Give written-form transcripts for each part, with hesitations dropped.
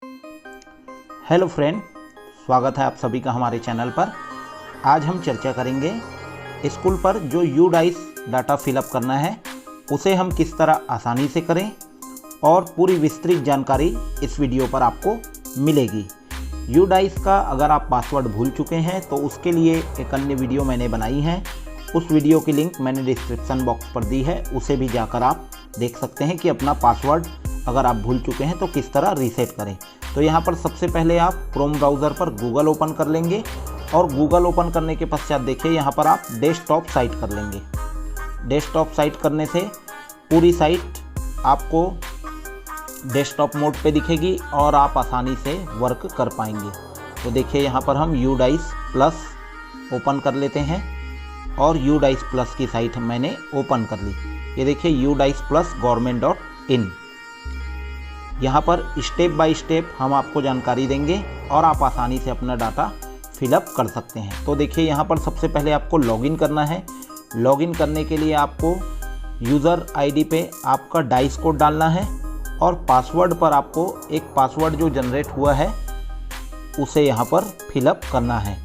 Hello friend, स्वागत है आप सभी का हमारे चैनल पर। आज हम चर्चा करेंगे स्कूल पर जो यूडाइस डाटा फिलअप करना है उसे हम किस तरह आसानी से करें और पूरी विस्तृत जानकारी इस वीडियो पर आपको मिलेगी। यूडाइस का अगर आप पासवर्ड भूल चुके हैं तो उसके लिए एक अन्य वीडियो मैंने बनाई है, उस वीडियो की लिंक मैंने डिस्क्रिप्शन बॉक्स पर दी है, उसे भी जाकर आप देख सकते हैं कि अपना पासवर्ड अगर आप भूल चुके हैं तो किस तरह रीसेट करें। तो यहाँ पर सबसे पहले आप क्रोम ब्राउज़र पर गूगल ओपन कर लेंगे और गूगल ओपन करने के पश्चात देखिए यहाँ पर आप डेस्कटॉप साइट कर लेंगे। डेस्कटॉप साइट करने से पूरी साइट आपको डेस्कटॉप मोड पे दिखेगी और आप आसानी से वर्क कर पाएंगे। तो देखिए यहाँ पर हम यूडाइस प्लस ओपन कर लेते हैं और यूडाइस प्लस की साइट मैंने ओपन कर ली। ये देखिए यूडाइस प्लस government.in। यहाँ पर स्टेप बाय स्टेप हम आपको जानकारी देंगे और आप आसानी से अपना डाटा फिलअप कर सकते हैं। तो देखिए यहाँ पर सबसे पहले आपको लॉगिन करना है। लॉगिन करने के लिए आपको यूज़र आईडी पे आपका डाइस कोड डालना है और पासवर्ड पर आपको एक पासवर्ड जो जनरेट हुआ है उसे यहाँ पर फिलअप करना है।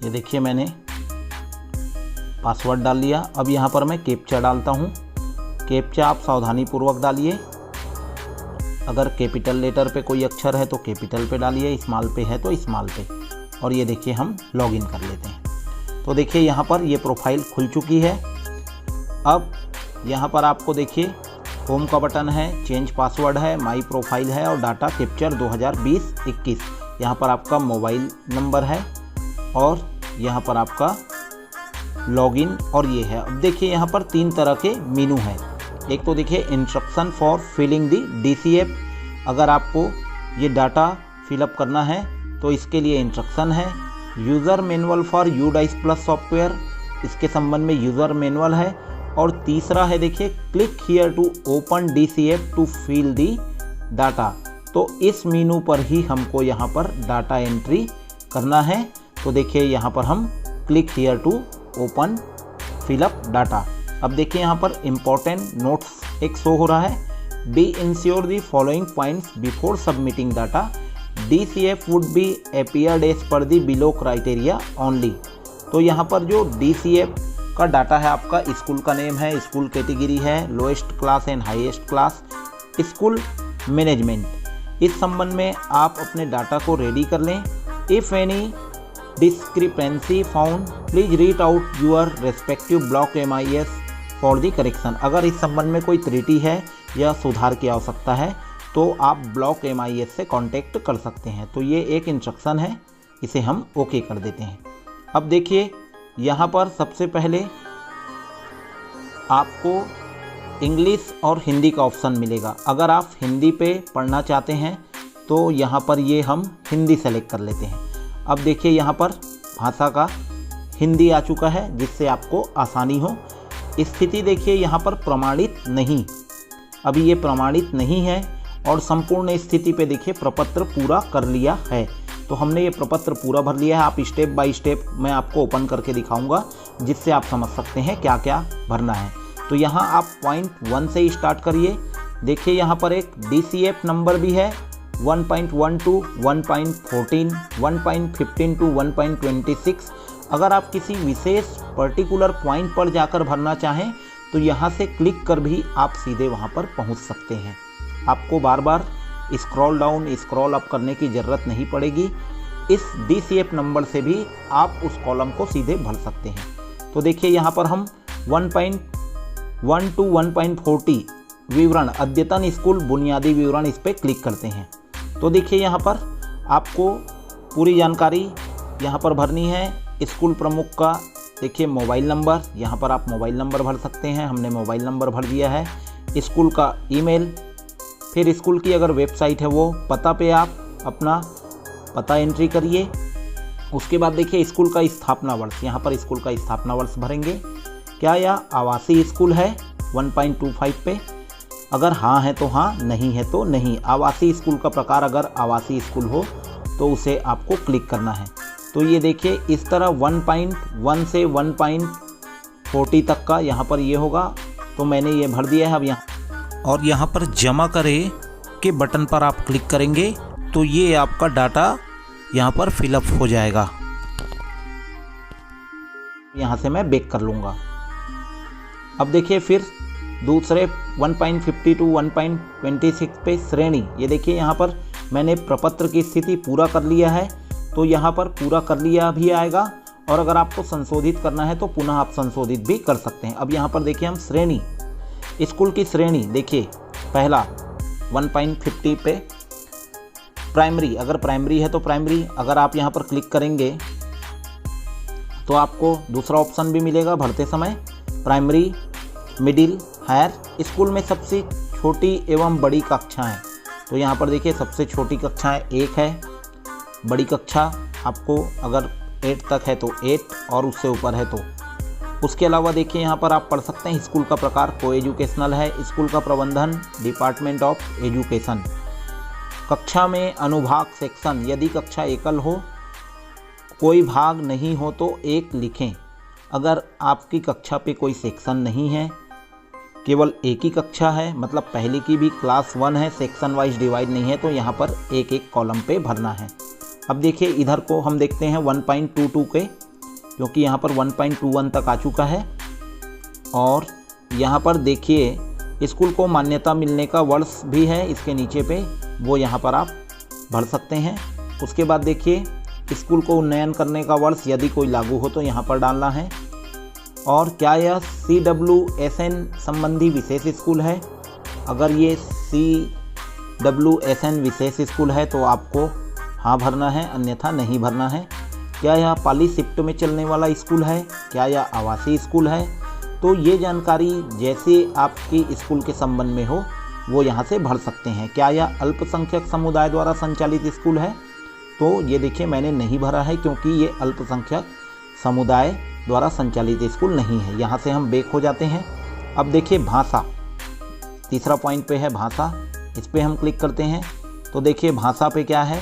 ये देखिए मैंने पासवर्ड डाल लिया। अब यहाँ पर मैं कैप्चा डालता हूँ। कैप्चा आप सावधानीपूर्वक डालिए। अगर कैपिटल लेटर पे कोई अक्षर है तो कैपिटल पे डालिए, स्मॉल पे है तो स्मॉल पे। और ये देखिए हम लॉगिन कर लेते हैं। तो देखिए यहाँ पर ये प्रोफाइल खुल चुकी है। अब यहाँ पर आपको देखिए होम का बटन है, चेंज पासवर्ड है, माई प्रोफाइल है और डाटा कैप्चर 2020-21। यहाँ पर आपका मोबाइल नंबर है और यहाँ पर आपका लॉगिन और ये है। अब देखिए यहाँ पर 3 तरह के मेनू हैं। एक तो देखिए instruction for filling the DCF। अगर आपको ये डाटा फिलअप करना है तो इसके लिए इंस्ट्रक्शन है। User manual for UDISE plus software, इसके संबंध में यूज़र मैनुअल है। और तीसरा है देखिए click here to open DCF to fill the data. तो इस मेनू पर ही हमको यहाँ पर डाटा एंट्री करना है। तो देखिए यहाँ पर हम click here to open fill up data. अब देखिए यहाँ पर इम्पोर्टेंट नोट्स एक शो हो रहा है। Be ensure the following points before submitting data. DCF would be appeared as per the below criteria only. तो यहाँ पर जो DCF का डाटा है आपका स्कूल का नेम है, स्कूल कैटेगरी है, lowest class and highest class, school management. इस संबंध में आप अपने डाटा को रेडी कर लें। If any discrepancy found please read out your respective block MIS for the correction. अगर इस संबंध में कोई त्रुटि है या सुधार की आवश्यकता है तो आप ब्लॉक MIS से कांटेक्ट कर सकते हैं। तो ये एक इंस्ट्रक्शन है, इसे हम ओके कर देते हैं। अब देखिए यहाँ पर सबसे पहले आपको इंग्लिश और हिंदी का ऑप्शन मिलेगा। अगर आप हिंदी पे पढ़ना चाहते हैं तो यहाँ पर ये हम हिंदी सेलेक्ट कर लेते हैं। अब देखिए यहाँ पर भाषा का हिंदी आ चुका है जिससे आपको आसानी हो। स्थिति देखिए यहाँ पर प्रमाणित नहीं, अभी ये प्रमाणित नहीं है। और संपूर्ण स्थिति पे देखिए प्रपत्र पूरा कर लिया है। तो हमने ये प्रपत्र पूरा भर लिया है। आप स्टेप बाय स्टेप मैं आपको ओपन करके दिखाऊंगा जिससे आप समझ सकते हैं क्या क्या भरना है। तो यहाँ आप पॉइंट 1 से स्टार्ट करिए। देखिए यहाँ पर एक DCF नंबर भी है 1.1 to 1.14, 1.15 to 1.26। अगर आप किसी विशेष पर्टिकुलर पॉइंट पर जाकर भरना चाहें तो यहाँ से क्लिक कर भी आप सीधे वहाँ पर पहुँच सकते हैं। आपको बार बार स्क्रॉल डाउन स्क्रॉल अप करने की ज़रूरत नहीं पड़ेगी। इस DCF नंबर से भी आप उस कॉलम को सीधे भर सकते हैं। तो देखिए यहाँ पर हम 1.1 to 1.40 विवरण अद्यतन स्कूल बुनियादी विवरण, इस पर क्लिक करते हैं। तो देखिए यहाँ पर आपको पूरी जानकारी यहाँ पर भरनी है। स्कूल प्रमुख का देखिए मोबाइल नंबर, यहाँ पर आप मोबाइल नंबर भर सकते हैं। हमने मोबाइल नंबर भर दिया है। स्कूल का ईमेल, फिर स्कूल की अगर वेबसाइट है वो पता पे आप अपना पता एंट्री करिए। उसके बाद देखिए स्कूल का स्थापना वर्ष, यहाँ पर स्कूल का स्थापना वर्ष भरेंगे। क्या यह आवासीय स्कूल है 1.25 पे? अगर हाँ है तो हाँ, नहीं है तो नहीं। आवासीय स्कूल का प्रकार अगर आवासीय स्कूल हो तो उसे आपको क्लिक करना है। तो ये देखिए इस तरह 1.1 से 1.40 तक का यहाँ पर ये होगा। तो मैंने ये भर दिया है। अब यहाँ और यहाँ पर जमा करें के बटन पर आप क्लिक करेंगे तो ये आपका डाटा यहाँ पर फिलअप हो जाएगा। यहाँ से मैं बैक कर लूँगा। अब देखिए फिर दूसरे 1.50 to 1.26 पे श्रेणी, ये देखिए यहाँ पर मैंने प्रपत्र की स्थिति पूरा कर लिया है, तो यहाँ पर पूरा कर लिया भी आएगा, और अगर आपको संशोधित करना है तो पुनः आप संशोधित भी कर सकते हैं। अब यहाँ पर देखिए हम श्रेणी, स्कूल की श्रेणी देखिए, पहला 1.50 पे प्राइमरी, अगर प्राइमरी है तो प्राइमरी, अगर आप यहाँ पर क्लिक करेंगे तो आपको दूसरा ऑप्शन भी मिलेगा भरते समय, प्राइमरी, मिडिल, हायर। स्कूल में सबसे छोटी एवं बड़ी कक्षाएं, तो यहाँ पर देखिए सबसे छोटी कक्षाएं 1 है, बड़ी कक्षा आपको अगर 8 तक है तो 8 और उससे ऊपर है तो। उसके अलावा देखिए यहाँ पर आप पढ़ सकते हैं स्कूल का प्रकार को एजुकेशनल है, स्कूल का प्रबंधन डिपार्टमेंट ऑफ एजुकेशन, कक्षा में अनुभाग सेक्शन, यदि कक्षा एकल हो, कोई भाग नहीं हो तो 1 लिखें। अगर आपकी कक्षा पे कोई सेक्शन नहीं है, केवल एक ही कक्षा है, मतलब पहले की भी क्लास 1 है, सेक्शन वाइज डिवाइड नहीं है, तो यहाँ पर एक एक कॉलम पे भरना है। अब देखिए इधर को हम देखते हैं 1.22 के, क्योंकि यहाँ पर 1.21 तक आ चुका है, और यहाँ पर देखिए स्कूल को मान्यता मिलने का वर्ष भी है इसके नीचे पे, वो यहाँ पर आप भर सकते हैं। उसके बाद देखिए स्कूल को उन्नयन करने का वर्ष यदि कोई लागू हो तो यहाँ पर डालना है, और क्या यह CWSN संबंधी विशेष स्कूल है। अगर ये CWSN विशेष स्कूल है तो आपको हाँ भरना है, अन्यथा नहीं भरना है। क्या यह पाली शिफ्ट में चलने वाला स्कूल है, क्या यह आवासीय स्कूल है, तो ये जानकारी जैसे आपकी स्कूल के संबंध में हो वो यहाँ से भर सकते हैं। क्या यह अल्पसंख्यक समुदाय द्वारा संचालित स्कूल है, तो ये देखिए मैंने नहीं भरा है क्योंकि ये अल्पसंख्यक समुदाय द्वारा संचालित स्कूल नहीं है। यहाँ से हम बैक हो जाते हैं। अब देखिए भाषा, तीसरा पॉइंट पे है भाषा, इस पर हम क्लिक करते हैं तो देखिए भाषा पे क्या है,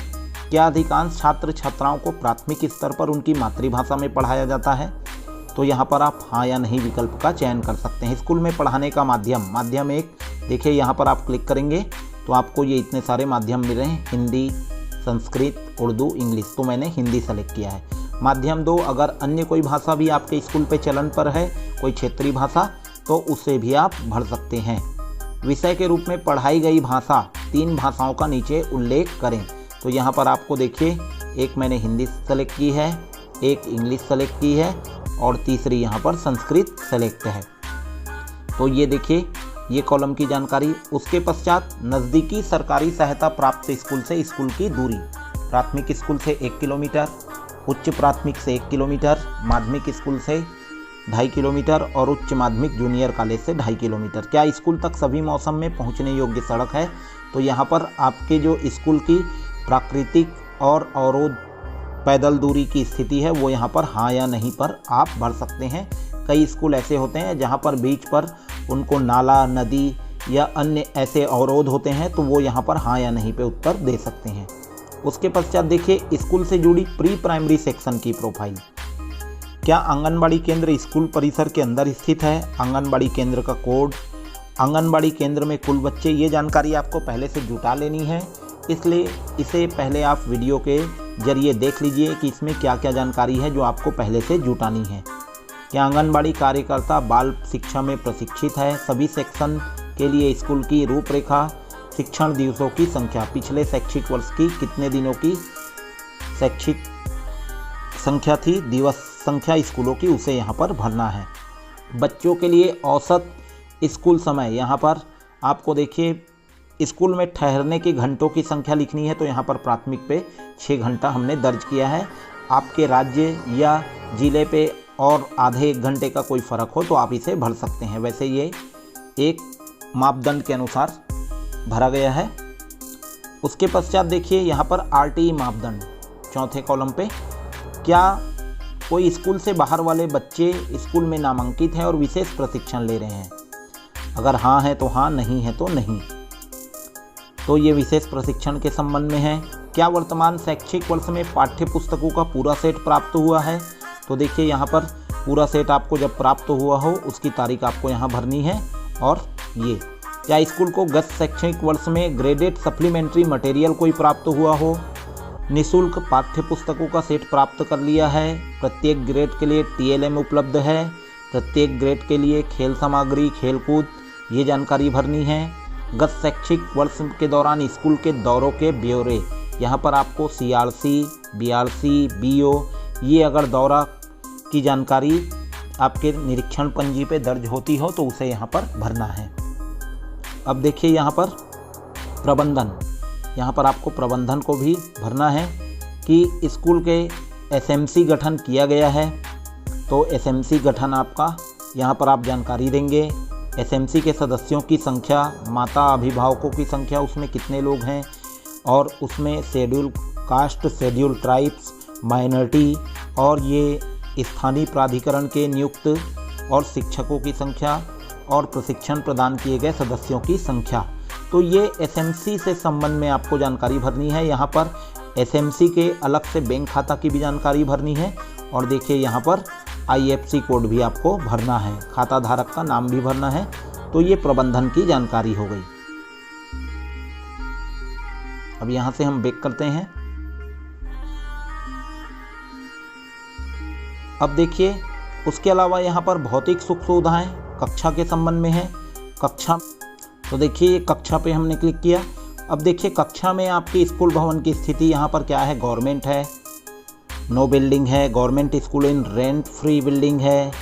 क्या अधिकांश छात्र छात्राओं को प्राथमिक स्तर पर उनकी मातृभाषा में पढ़ाया जाता है, तो यहाँ पर आप हाँ या नहीं विकल्प का चयन कर सकते हैं। स्कूल में पढ़ाने का माध्यम 1, देखिए यहाँ पर आप क्लिक करेंगे तो आपको ये इतने सारे माध्यम मिल रहे हैं, हिंदी, संस्कृत, उर्दू, इंग्लिश, तो मैंने हिंदी सेलेक्ट किया है। माध्यम 2, अगर अन्य कोई भाषा भी आपके स्कूल पे चलन पर है, कोई क्षेत्रीय भाषा, तो उसे भी आप भर सकते हैं। विषय के रूप में पढ़ाई गई भाषा 3 भाषाओं का नीचे उल्लेख करें, तो यहाँ पर आपको देखिए एक मैंने हिंदी सेलेक्ट की है, एक इंग्लिश सेलेक्ट की है, और तीसरी यहाँ पर संस्कृत सेलेक्ट है। तो ये देखिए ये कॉलम की जानकारी। उसके पश्चात नज़दीकी सरकारी सहायता प्राप्त स्कूल से स्कूल की दूरी, प्राथमिक स्कूल से 1 किलोमीटर, उच्च प्राथमिक से 1 किलोमीटर, माध्यमिक स्कूल से 2.5 किलोमीटर और उच्च माध्यमिक जूनियर कॉलेज से 2.5 किलोमीटर। क्या स्कूल तक सभी मौसम में पहुंचने योग्य सड़क है, तो यहाँ पर आपके जो स्कूल की प्राकृतिक और अवरोध पैदल दूरी की स्थिति है वो यहाँ पर हाँ या नहीं पर आप भर सकते हैं। कई स्कूल ऐसे होते हैं जहाँ पर बीच पर उनको नाला, नदी या अन्य ऐसे अवरोध होते हैं, तो वो यहाँ पर हाँ या नहीं पे उत्तर दे सकते हैं। उसके पश्चात देखिए स्कूल से जुड़ी प्री प्राइमरी सेक्शन की प्रोफाइल। क्या आंगनबाड़ी केंद्र स्कूल परिसर के अंदर स्थित है, आंगनबाड़ी केंद्र का कोड, आंगनबाड़ी केंद्र में कुल बच्चे, ये जानकारी आपको पहले से जुटा लेनी है, इसलिए इसे पहले आप वीडियो के जरिए देख लीजिए कि इसमें क्या क्या जानकारी है जो आपको पहले से जुटानी है। क्या आंगनबाड़ी कार्यकर्ता बाल शिक्षा में प्रशिक्षित है, सभी सेक्शन के लिए स्कूल की रूपरेखा, शिक्षण दिवसों की संख्या, पिछले शैक्षिक वर्ष की कितने दिनों की शैक्षिक संख्या थी, दिवस संख्या स्कूलों की, उसे यहाँ पर भरना है। बच्चों के लिए औसत स्कूल समय, यहाँ पर आपको देखिए स्कूल में ठहरने के घंटों की संख्या लिखनी है, तो यहाँ पर प्राथमिक पे 6 घंटा हमने दर्ज किया है। आपके राज्य या ज़िले पे और आधे 1 घंटे का कोई फ़र्क हो तो आप इसे भर सकते हैं। वैसे ये एक मापदंड के अनुसार भरा गया है। उसके पश्चात देखिए यहाँ पर RTE मापदंड, चौथे कॉलम पे, क्या कोई स्कूल से बाहर वाले बच्चे स्कूल में नामांकित हैं और विशेष प्रशिक्षण ले रहे हैं, अगर हाँ है तो हाँ, नहीं है तो नहीं। तो ये विशेष प्रशिक्षण के संबंध में है। क्या वर्तमान शैक्षिक वर्ष में पाठ्य पुस्तकों का पूरा सेट प्राप्त हुआ है, तो देखिए यहाँ पर पूरा सेट आपको जब प्राप्त हुआ हो उसकी तारीख आपको यहाँ भरनी है, और ये क्या स्कूल को गत शैक्षणिक वर्ष में ग्रेडेड सप्लीमेंट्री मटेरियल कोई प्राप्त हुआ हो, निःशुल्क पाठ्य पुस्तकों का सेट प्राप्त कर लिया है, प्रत्येक ग्रेड के लिए TLM उपलब्ध है, प्रत्येक ग्रेड के लिए खेल सामग्री, खेलकूद, ये जानकारी भरनी है। गत शैक्षिक वर्ष के दौरान स्कूल के दौरों के ब्यौरे, यहाँ पर आपको CRC, BRC, BO, ये अगर दौरा की जानकारी आपके निरीक्षण पंजी पे दर्ज होती हो तो उसे यहाँ पर भरना है। अब देखिए यहाँ पर प्रबंधन, यहाँ पर आपको प्रबंधन को भी भरना है कि स्कूल के SMC गठन किया गया है, तो SMC गठन आपका यहाँ पर आप जानकारी देंगे। SMC के सदस्यों की संख्या, माता अभिभावकों की संख्या, उसमें कितने लोग हैं, और उसमें schedule caste, schedule tribes, minority, और ये स्थानीय प्राधिकरण के नियुक्त और शिक्षकों की संख्या, और प्रशिक्षण प्रदान किए गए सदस्यों की संख्या। तो ये SMC से संबंध में आपको जानकारी भरनी है। यहाँ पर SMC के अलग से बैंक खाता की भी जानकारी भरनी है, और देखिए यहाँ पर IFC कोड भी आपको भरना है, खाता धारक का नाम भी भरना है। तो ये प्रबंधन की जानकारी हो गई। अब यहाँ से हम बैक करते हैं। अब देखिए उसके अलावा यहाँ पर भौतिक सुख सुविधाएं कक्षा के संबंध में है। कक्षा, तो देखिए ये कक्षा पे हमने क्लिक किया। अब देखिए कक्षा में आपकी स्कूल भवन की स्थिति यहाँ पर क्या है, गवर्नमेंट है, नो बिल्डिंग है, गवर्नमेंट स्कूल इन रेंट फ्री बिल्डिंग है,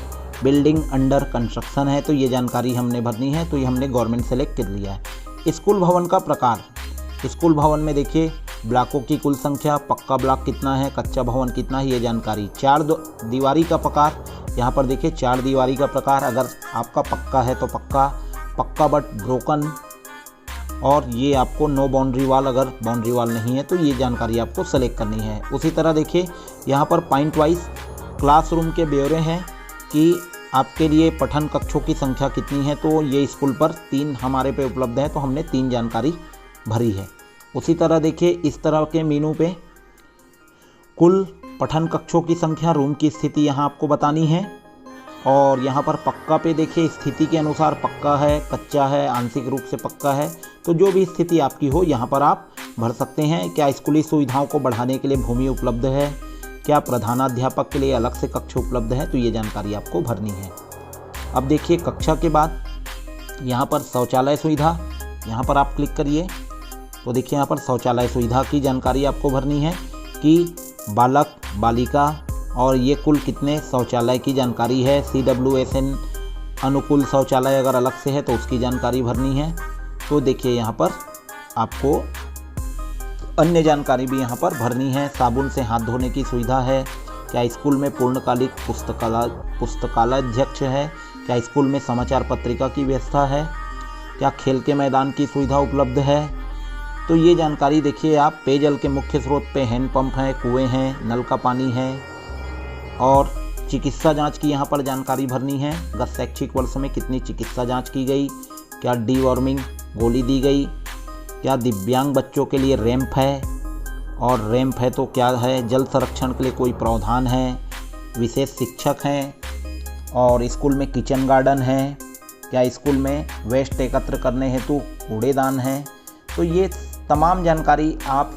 बिल्डिंग अंडर कंस्ट्रक्शन है। तो ये जानकारी हमने भरनी है, तो ये हमने गवर्नमेंट सेलेक्ट कर लिया है। स्कूल भवन का प्रकार, स्कूल भवन में देखिए ब्लॉकों की कुल संख्या, पक्का ब्लॉक कितना है, कच्चा भवन कितना है, ये जानकारी। 4 दीवारी का प्रकार, यहाँ पर देखिए 4 दीवारी का प्रकार, अगर आपका पक्का है तो पक्का बट ब्रोकन, और ये आपको नो बाउंड्री वाल, अगर बाउंड्री वाल नहीं है तो ये जानकारी आपको सेलेक्ट करनी है। उसी तरह देखिए यहाँ पर पॉइंट वाइज क्लासरूम के ब्यौरे हैं कि आपके लिए पठन कक्षों की संख्या कितनी है। तो ये स्कूल पर 3 हमारे पे उपलब्ध है, तो हमने 3 जानकारी भरी है। उसी तरह देखिए इस तरह के मीनू पे कुल पठन कक्षों की संख्या, रूम की स्थिति यहाँ आपको बतानी है। और यहाँ पर पक्का पे देखिए स्थिति के अनुसार पक्का है, कच्चा है, आंशिक रूप से पक्का है, तो जो भी स्थिति आपकी हो यहाँ पर आप भर सकते हैं। क्या स्कूली सुविधाओं को बढ़ाने के लिए भूमि उपलब्ध है, क्या प्रधानाध्यापक के लिए अलग से कक्ष उपलब्ध है, तो ये जानकारी आपको भरनी है। अब देखिए कक्षा के बाद यहाँ पर शौचालय सुविधा, यहाँ पर आप क्लिक करिए तो देखिए यहाँ पर शौचालय सुविधा की जानकारी आपको भरनी है कि बालक, बालिका और ये कुल कितने शौचालय की जानकारी है। CWSN अनुकूल शौचालय अगर अलग से है तो उसकी जानकारी भरनी है। तो देखिए यहाँ पर आपको अन्य जानकारी भी यहाँ पर भरनी है। साबुन से हाथ धोने की सुविधा है, क्या स्कूल में पूर्णकालिक पुस्तकालयाध्यक्ष है, क्या स्कूल में समाचार पत्रिका की व्यवस्था है, क्या खेल के मैदान की सुविधा उपलब्ध है। तो ये जानकारी देखिए आप। पेयजल के मुख्य स्रोत पे हैंडपंप हैं, कुएं हैं, नल का पानी है, और चिकित्सा जांच की यहाँ पर जानकारी भरनी है। गत शैक्षिक वर्ष में कितनी चिकित्सा जांच की गई, क्या डीवॉर्मिंग गोली दी गई, क्या दिव्यांग बच्चों के लिए रैंप है, और रैंप है तो क्या है, जल संरक्षण के लिए कोई प्रावधान है, विशेष शिक्षक हैं, और स्कूल में किचन गार्डन है, क्या स्कूल में वेस्ट एकत्र करने हेतु कूड़ेदान है। तो ये तमाम जानकारी आप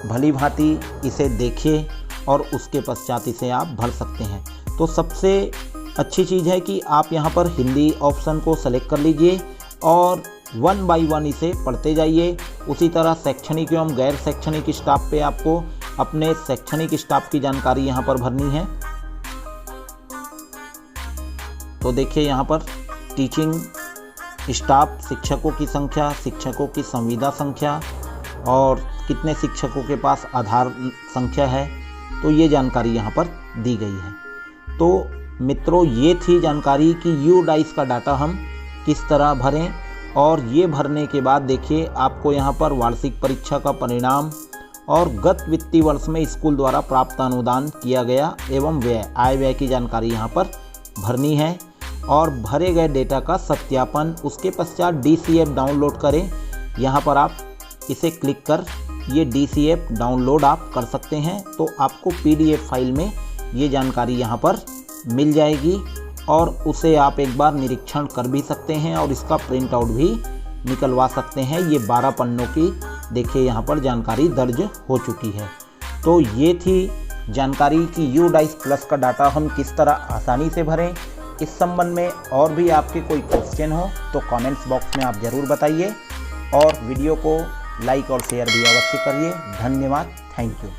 भली भांति इसे देखिए और उसके पश्चात इसे आप भर सकते हैं। तो सबसे अच्छी चीज़ है कि आप यहाँ पर हिंदी ऑप्शन को सेलेक्ट कर लीजिए और 1 बाय 1 इसे पढ़ते जाइए। उसी तरह शैक्षणिक एवं गैर शैक्षणिक स्टाफ पे आपको अपने शैक्षणिक स्टाफ की जानकारी यहाँ पर भरनी है। तो देखिए यहाँ पर टीचिंग स्टाफ, शिक्षकों की संख्या, शिक्षकों की संविदा संख्या और कितने शिक्षकों के पास आधार संख्या है, तो ये जानकारी यहाँ पर दी गई है। तो मित्रों ये थी जानकारी कि UDICE का डाटा हम किस तरह भरें, और ये भरने के बाद देखिए आपको यहाँ पर वार्षिक परीक्षा का परिणाम और गत वित्तीय वर्ष में स्कूल द्वारा प्राप्त अनुदान किया गया एवं व्यय, आय व्यय की जानकारी यहाँ पर भरनी है। और भरे गए डेटा का सत्यापन, उसके पश्चात DCF डाउनलोड करें। यहाँ पर आप इसे क्लिक कर ये DCF डाउनलोड आप कर सकते हैं। तो आपको PDF फाइल में ये जानकारी यहाँ पर मिल जाएगी और उसे आप एक बार निरीक्षण कर भी सकते हैं और इसका प्रिंट आउट भी निकलवा सकते हैं। ये 12 पन्नों की देखिए यहाँ पर जानकारी दर्ज हो चुकी है। तो ये थी जानकारी कि यूडाइस प्लस का डाटा हम किस तरह आसानी से भरें। इस संबंध में और भी आपके कोई क्वेश्चन हो तो कमेंट्स बॉक्स में आप ज़रूर बताइए और वीडियो को लाइक और शेयर भी अवश्य करिए। धन्यवाद, थैंक यू।